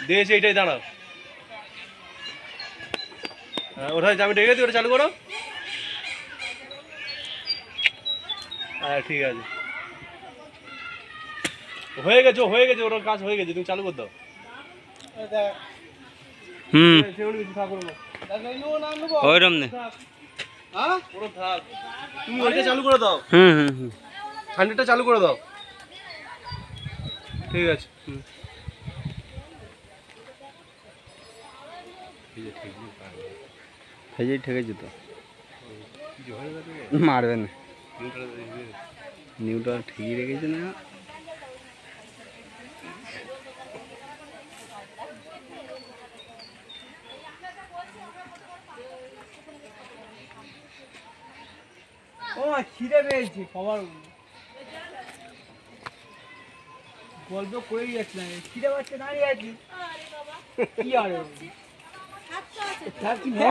দিয়েছি এইটাই দাঁড়াও। হ্যাঁ ওটা আমি রেখে দিই, ওটা চালু করো। হ্যাঁ ঠিক আছে, হয়ে গেছে ওটার কাজ হয়ে গেছে, তুমি চালু করে দাও। ওইরকম নেই। তুমি ওইটা চালু করে দাও। হান্ড্রেডটা চালু করে দাও। ঠিক আছে। ফেজেই ঠেকেছে তো, মারবে না। নিউট্রাল ঠিকই রেখেছে না। ও খিদে পেয়েছে, খাবার গল্প করেই যাচ্ছিলাম, খিদে পাচ্ছে দাঁড়িয়ে আছি। কি আর